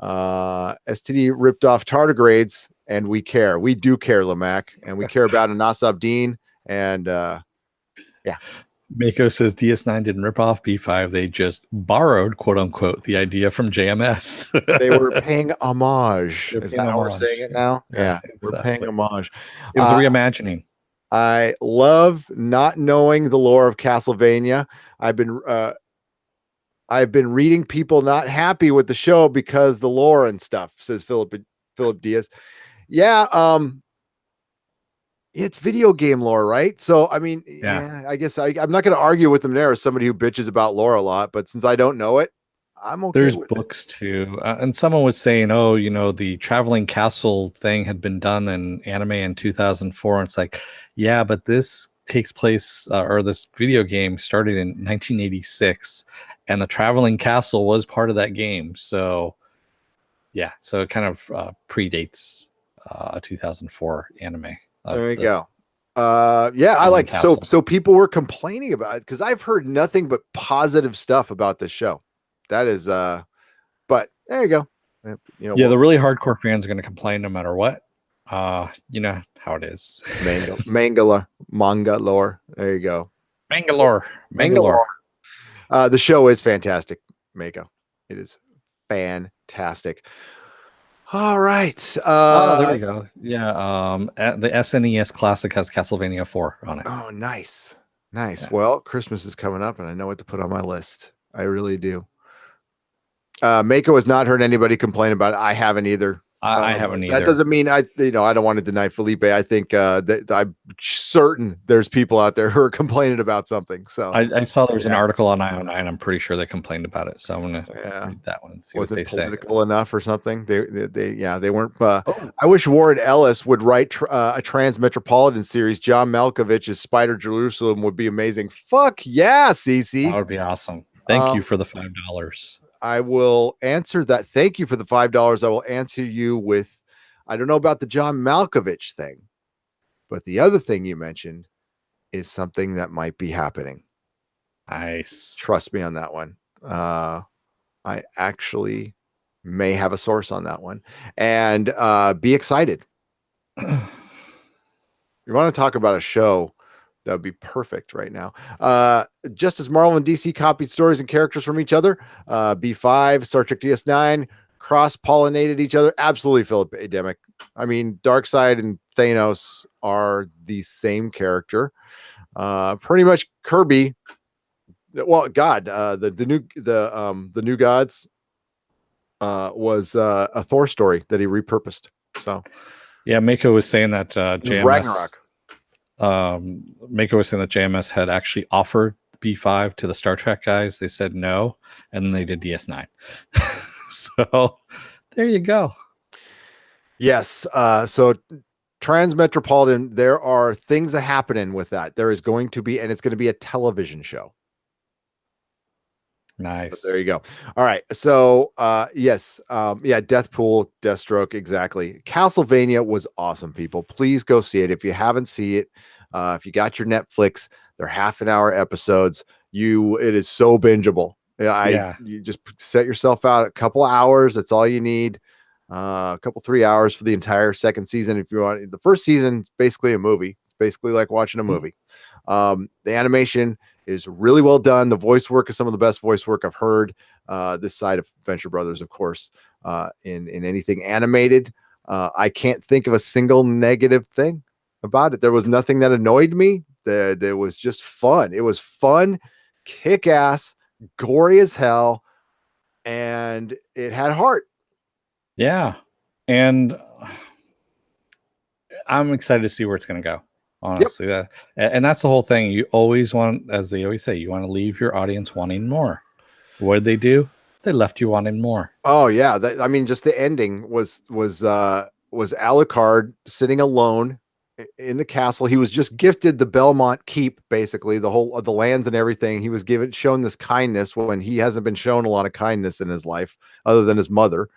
[SPEAKER 1] STD ripped off tardigrades, and we care. We do care, Lamac, and we care about Anas Abdeen. And yeah.
[SPEAKER 2] Mako says DS9 didn't rip off B5. They just borrowed, quote unquote, the idea from JMS.
[SPEAKER 1] They were paying homage. Is that how we're saying it now? Yeah, exactly. We're paying homage.
[SPEAKER 2] It was a reimagining.
[SPEAKER 1] I love not knowing the lore of Castlevania. I've been reading people not happy with the show because the lore and stuff, says Philip Diaz. Yeah, it's video game lore, right? So, I mean, I guess I'm not going to argue with them there as somebody who bitches about lore a lot, but since I don't know it, I'm okay.
[SPEAKER 2] There's books too. And someone was saying, the traveling castle thing had been done in anime in 2004. And it's like, yeah, but this takes place, or this video game started in 1986, and the traveling castle was part of that game. So, yeah, so it kind of predates a 2004 anime.
[SPEAKER 1] There you go. I like castle. So people were complaining about it because I've heard nothing but positive stuff about this show. That is but there you go.
[SPEAKER 2] The really hardcore fans are going to complain no matter what. You know how it is.
[SPEAKER 1] Manga lore. There you go.
[SPEAKER 2] Mangalore.
[SPEAKER 1] The show is fantastic, Mako. It is fantastic. All right.
[SPEAKER 2] There we go. Yeah. The SNES Classic has Castlevania 4 on it.
[SPEAKER 1] Oh, nice. Yeah. Well, Christmas is coming up, and I know what to put on my list. I really do. Mako has not heard anybody complain about it. I haven't either.
[SPEAKER 2] I haven't either.
[SPEAKER 1] That doesn't mean I don't want to deny Felipe. I think that I'm certain there's people out there who are complaining about something. So
[SPEAKER 2] I saw there was an article on IO9. I'm pretty sure they complained about it. So I'm gonna read that one and see what they say.
[SPEAKER 1] Political enough or something? They weren't. I wish Warren Ellis would write a Trans Metropolitan series. John Malkovich's Spider Jerusalem would be amazing. Fuck yeah, Cece.
[SPEAKER 2] That would be awesome. Thank you for the $5.
[SPEAKER 1] I will answer that. Thank you for the $5. I will answer you with, I don't know about the John Malkovich thing, but the other thing you mentioned is something that might be happening.
[SPEAKER 2] Nice.
[SPEAKER 1] Trust me on that one. I actually may have a source on that one, and be excited. You want to talk about a show that would be perfect right now. Just as Marvel and DC copied stories and characters from each other, B5, Star Trek DS9 cross-pollinated each other. Absolutely, Philip Ademic. I mean, Darkseid and Thanos are the same character. Pretty much Kirby. Well, God, the new gods was a Thor story that he repurposed. So
[SPEAKER 2] Yeah, Mako was saying that
[SPEAKER 1] it was
[SPEAKER 2] JMS.
[SPEAKER 1] Ragnarok.
[SPEAKER 2] Mako was saying that JMS had actually offered B5 to the Star Trek guys. They said no, and then they did DS9. So there you go.
[SPEAKER 1] Yes. So Transmetropolitan, there are things that happening with that. There is going to be, and it's going to be a television show.
[SPEAKER 2] Nice.
[SPEAKER 1] But there you go. All right. So yes. Yeah, Deathpool, Deathstroke, exactly. Castlevania was awesome, people. Please go see it. If you haven't seen it, if you got your Netflix, they're half-an-hour episodes. It is so bingeable. You just set yourself out a couple hours. That's all you need. A couple 3 hours for the entire second season. If you want, the first season is basically a movie. It's basically like watching a movie. The animation is really well done. The voice work is some of the best voice work I've heard this side of Venture Brothers, of course, in anything animated. I can't think of a single negative thing about it. There was nothing that annoyed me. There was just fun. It was fun, kick ass, gory as hell, and it had heart.
[SPEAKER 2] Yeah. And I'm excited to see where it's going to go. Honestly, and that's the whole thing. You always want, as they always say, you want to leave your audience wanting more. What did they do? They left you wanting more.
[SPEAKER 1] Oh yeah, I mean, just the ending was Alucard sitting alone in the castle. He was just gifted the Belmont Keep, basically the whole of the lands and everything. He was shown this kindness when he hasn't been shown a lot of kindness in his life, other than his mother.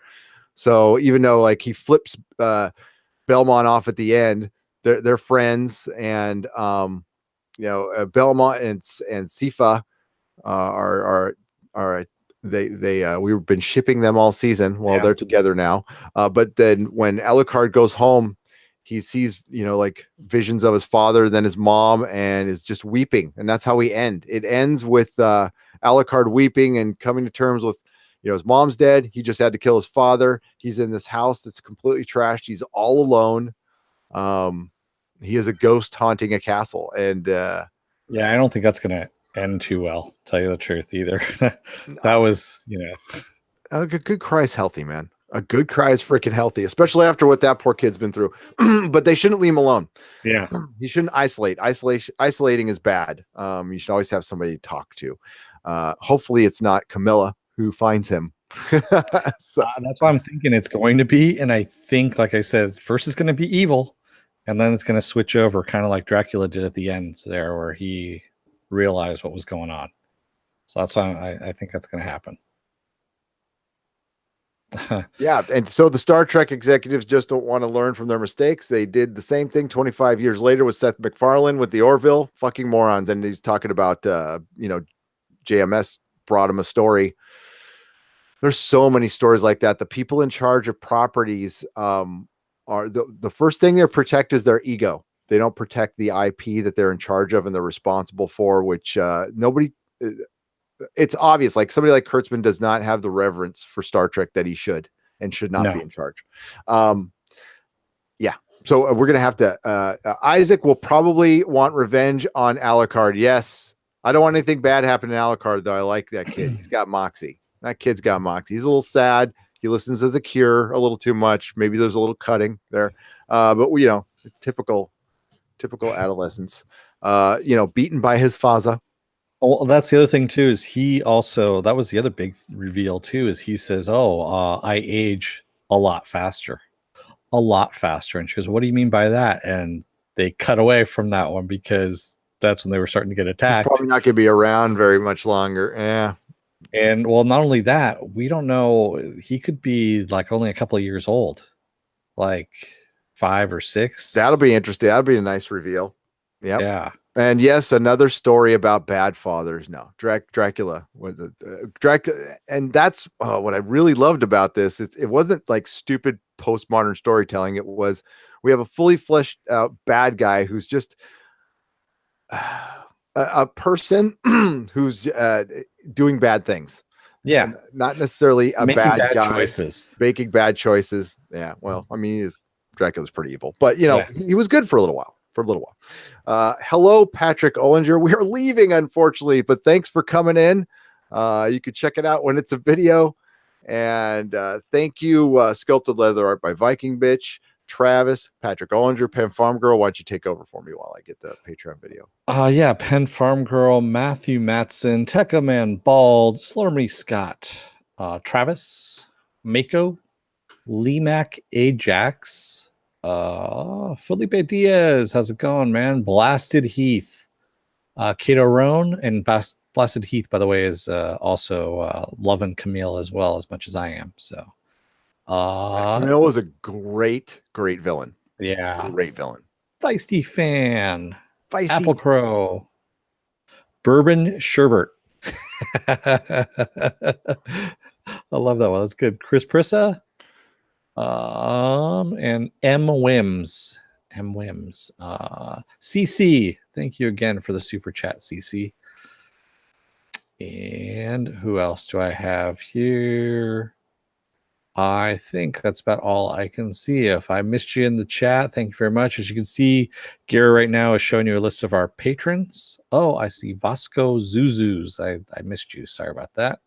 [SPEAKER 1] So even though like he flips Belmont off at the end, they're friends, and Belmont and Sifa are we've been shipping them all season. Well, they're together now. But then when Alucard goes home, he sees like visions of his father, then his mom, and is just weeping, and that's how we end. It ends with Alucard weeping and coming to terms with his mom's dead. He just had to kill his father. He's in this house that's completely trashed. He's all alone. He is a ghost haunting a castle, and
[SPEAKER 2] I don't think that's gonna end too well, tell you the truth, either. That was
[SPEAKER 1] a good cry is healthy, man. A good cry is freaking healthy, especially after what that poor kid's been through. But they shouldn't leave him alone.
[SPEAKER 2] Yeah,
[SPEAKER 1] he shouldn't isolating is bad. You should always have somebody to talk to. Hopefully it's not Camilla who finds him.
[SPEAKER 2] So that's what I'm thinking it's going to be. And I think, like I said, first it's going to be evil, and then it's going to switch over, kind of like Dracula did at the end there, where he realized what was going on. So that's why I think that's going to happen.
[SPEAKER 1] Yeah, and so the Star Trek executives just don't want to learn from their mistakes. They did the same thing 25 years later with Seth MacFarlane with the Orville. Fucking morons. And he's talking about JMS brought him a story. There's so many stories like that. The people in charge of properties are the first thing they protect is their ego. They don't protect the IP that they're in charge of and they're responsible for, which it's obvious. Like somebody like Kurtzman does not have the reverence for Star Trek that he should and should not be in charge. Yeah. So we're going to have to, Isaac will probably want revenge on Alucard. Yes. I don't want anything bad happen to Alucard, though. I like that kid. He's got moxie. That kid's got moxie. He's a little sad. He listens to The Cure a little too much. Maybe there's a little cutting there. But typical adolescence, beaten by his Faza.
[SPEAKER 2] Well, that's the other thing too, is he also, that was the other big reveal too, is he says, I age a lot faster. And she goes, what do you mean by that? And they cut away from that one because that's when they were starting to get attacked.
[SPEAKER 1] He's probably not going to be around very much longer. Yeah.
[SPEAKER 2] And well, not only that, we don't know, he could be like only a couple of years old, like 5 or 6.
[SPEAKER 1] That'll be interesting. That'll be a nice reveal. Yep.
[SPEAKER 2] Yeah.
[SPEAKER 1] And yes, another story about bad fathers. No, Dracula was Dracula, and that's what I really loved about this. It wasn't like stupid postmodern storytelling. It was, we have a fully fleshed out bad guy who's just a person who's doing bad things.
[SPEAKER 2] Yeah,
[SPEAKER 1] Not necessarily a
[SPEAKER 2] making
[SPEAKER 1] bad
[SPEAKER 2] bad
[SPEAKER 1] guy,
[SPEAKER 2] choices.
[SPEAKER 1] making bad choices. Yeah, well, I mean, Dracula's pretty evil, but you know,
[SPEAKER 2] Yeah.
[SPEAKER 1] he was good for a little while. Hello, Patrick Ollinger. We are leaving, unfortunately, but thanks for coming in. You can check it out when it's a video. And thank you, Sculpted Leather Art by Viking Bitch, Travis, Patrick Ollinger, Pen Farm Girl. Why don't you take over for me while I get the Patreon video?
[SPEAKER 2] Yeah, Penn Farm Girl, Matthew Matson, Tekka Man Bald, Slurmy Scott, Travis, Mako, Mac Ajax, Felipe Diaz. How's it going, man? Blasted Heath, Kato Roan, and Blasted Heath, by the way, is also loving Camille as much as I am. So,
[SPEAKER 1] Camille was a great villain.
[SPEAKER 2] yeah,
[SPEAKER 1] Great villain.
[SPEAKER 2] Feisty Fan,
[SPEAKER 1] Feisty.
[SPEAKER 2] Apple Crow, Bourbon Sherbert. I love that one. That's good. Chris Prissa, and M Wims. CC. Thank you again for the super chat, CC. And who else do I have here? I think that's about all I can see. If I missed you in the chat, thank you very much. As you can see, Gary right now is showing you a list of our patrons. Oh, I see Vasco Zuzus. I missed you. Sorry about that.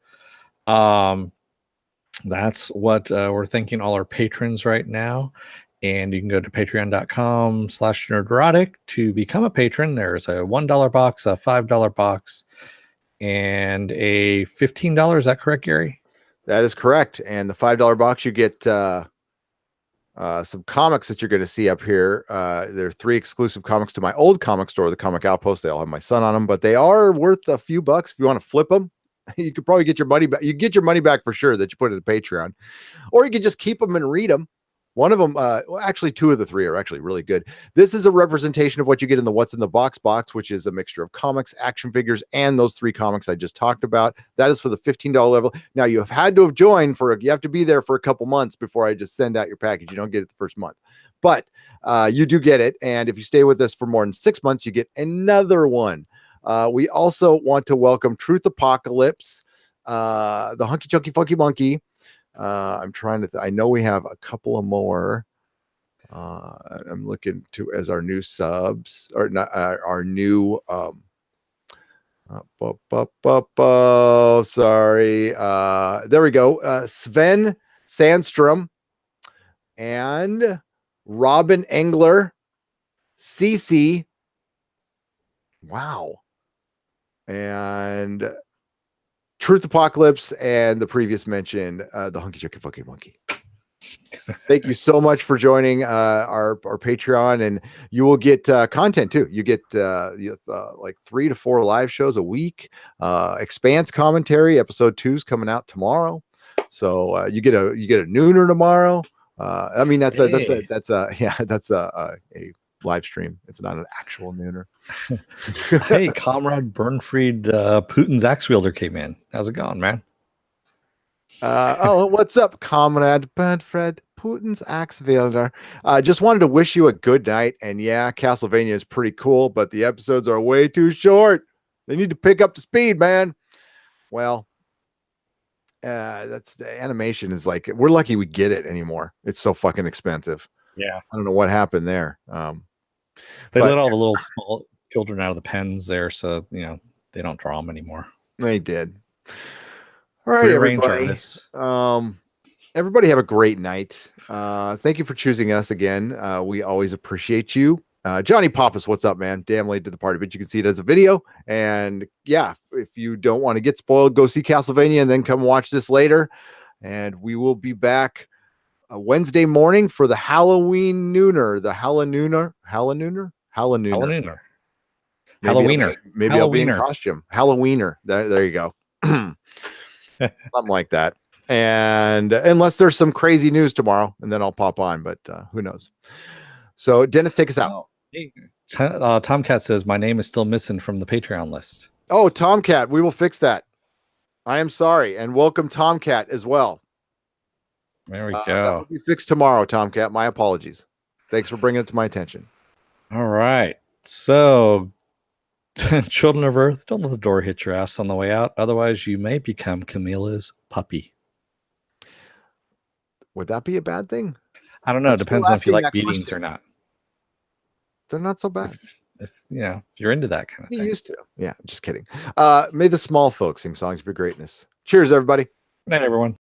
[SPEAKER 2] That's what we're thanking all our patrons right now. And you can go to patreon.com/nerderotic to become a patron. There's a $1 box, a $5 box, and a $15. Is that correct, Gary?
[SPEAKER 1] That is correct. And the $5 box, you get some comics that you're going to see up here. There are 3 exclusive comics to my old comic store, the Comic Outpost. They all have my son on them, but they are worth a few bucks if you want to flip them. You could probably get your money back. You get your money back for sure that you put in the Patreon, or you could just keep them and read them. One of them, well, actually, 2 of the 3 are actually really good. This is a representation of what you get in the What's in the Box box, which is a mixture of comics, action figures, and those 3 comics I just talked about. That is for the $15 level. Now, you have had to have joined you have to be there for a couple months before I just send out your package. You don't get it the first month, but you do get it. And if you stay with us for more than 6 months, you get another one. We also want to welcome Truth Apocalypse, the Hunky Chunky Funky Monkey. I'm trying to. I know we have a couple of more. I'm looking to as our new subs or not our new. Sorry. There we go. Sven Sandstrom and Robin Engler, CC. Wow. And Truth Apocalypse and the previous mentioned the Hunky Chunky Funky Monkey. Thank you so much for joining our Patreon, and you will get content too. You get like 3 to 4 live shows a week. Expanse commentary episode 2 is coming out tomorrow, so you get a nooner tomorrow. I mean that's a live stream. It's not an actual nooner.
[SPEAKER 2] Hey, Comrade Burnfried, Putin's axe wielder came in. How's it going, man?
[SPEAKER 1] What's up, Comrade Burnfried, Putin's axe wielder? Just wanted to wish you a good night. And yeah, Castlevania is pretty cool, but the episodes are way too short. They need to pick up the speed, man. Well, that's the animation is like we're lucky we get it anymore. It's so fucking expensive.
[SPEAKER 2] Yeah,
[SPEAKER 1] I don't know what happened there.
[SPEAKER 2] they let all the little small children out of the pens there, so they don't draw them anymore.
[SPEAKER 1] They did. All right,
[SPEAKER 2] Rearrange
[SPEAKER 1] everybody.
[SPEAKER 2] artists.
[SPEAKER 1] Everybody have a great night. Thank you for choosing us again. We always appreciate you. Johnny Pappas, what's up, man? Damn late to the party, but you can see it as a video. And yeah, if you don't want to get spoiled, go see Castlevania and then come watch this later. And we will be back Wednesday morning for the Halloween nooner, the Halloweener. Maybe I'll be in costume. Halloweener. There you go. Something like that. And unless there's some crazy news tomorrow, and then I'll pop on, but who knows? So Dennis, take us out.
[SPEAKER 2] Hey, Tomcat says my name is still missing from the Patreon list.
[SPEAKER 1] Oh, Tomcat, we will fix that. I am sorry, and welcome Tomcat as well.
[SPEAKER 2] There we go.
[SPEAKER 1] That will be fixed tomorrow, Tomcat. My apologies. Thanks for bringing it to my attention.
[SPEAKER 2] All right. So Children of Earth, don't let the door hit your ass on the way out. Otherwise, you may become Camilla's puppy.
[SPEAKER 1] Would that be a bad thing?
[SPEAKER 2] I don't know.
[SPEAKER 1] I'm
[SPEAKER 2] It
[SPEAKER 1] still
[SPEAKER 2] depends on if you
[SPEAKER 1] asking
[SPEAKER 2] like
[SPEAKER 1] that
[SPEAKER 2] beatings
[SPEAKER 1] question.
[SPEAKER 2] or not.
[SPEAKER 1] They're not so bad.
[SPEAKER 2] If if you're into that kind of
[SPEAKER 1] You
[SPEAKER 2] thing.
[SPEAKER 1] used to. Yeah, just kidding. May the small folks sing songs of your greatness. Cheers, everybody.
[SPEAKER 2] Good night, everyone.